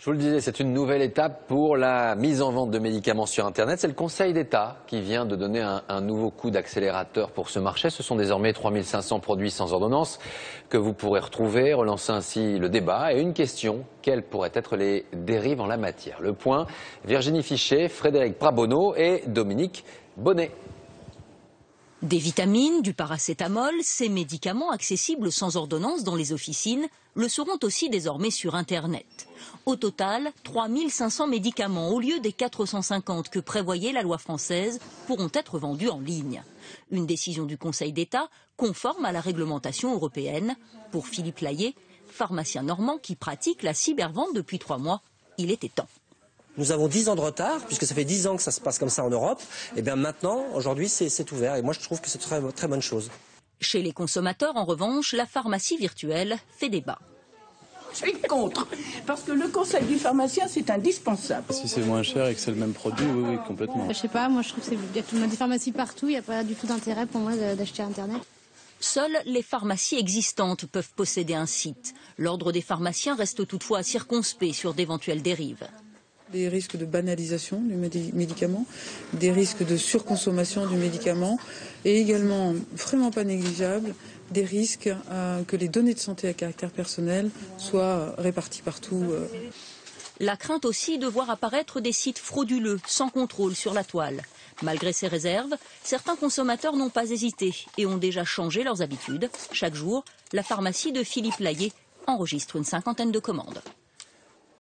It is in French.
Je vous le disais, c'est une nouvelle étape pour la mise en vente de médicaments sur Internet. C'est le Conseil d'État qui vient de donner un nouveau coup d'accélérateur pour ce marché. Ce sont désormais 3500 produits sans ordonnance que vous pourrez retrouver, relancer ainsi le débat. Et une question, quelles pourraient être les dérives en la matière? Le point, Virginie Fichet, Frédéric Prabono et Dominique Bonnet. Des vitamines, du paracétamol, ces médicaments accessibles sans ordonnance dans les officines le seront aussi désormais sur Internet. Au total, 3500 médicaments au lieu des 450 que prévoyait la loi française pourront être vendus en ligne. Une décision du Conseil d'État conforme à la réglementation européenne. Pour Philippe Layet, pharmacien normand qui pratique la cybervente depuis 3 mois, il était temps. Nous avons 10 ans de retard, puisque ça fait 10 ans que ça se passe comme ça en Europe. Et bien maintenant, aujourd'hui, c'est ouvert. Et moi, je trouve que c'est une très bonne chose. Chez les consommateurs, en revanche, la pharmacie virtuelle fait débat. Je suis contre, parce que le conseil du pharmacien, c'est indispensable. Si c'est moins cher et que c'est le même produit, oui, complètement. Je sais pas, moi je trouve qu'il y a des pharmacies partout, il n'y a pas du tout d'intérêt pour moi d'acheter Internet. Seules les pharmacies existantes peuvent posséder un site. L'ordre des pharmaciens reste toutefois circonspect sur d'éventuelles dérives. Des risques de banalisation du médicament, des risques de surconsommation du médicament et également, vraiment pas négligeable, des risques que les données de santé à caractère personnel soient réparties partout. La crainte aussi de voir apparaître des sites frauduleux, sans contrôle sur la toile. Malgré ces réserves, certains consommateurs n'ont pas hésité et ont déjà changé leurs habitudes. Chaque jour, la pharmacie de Philippe Layet enregistre une 50aine de commandes.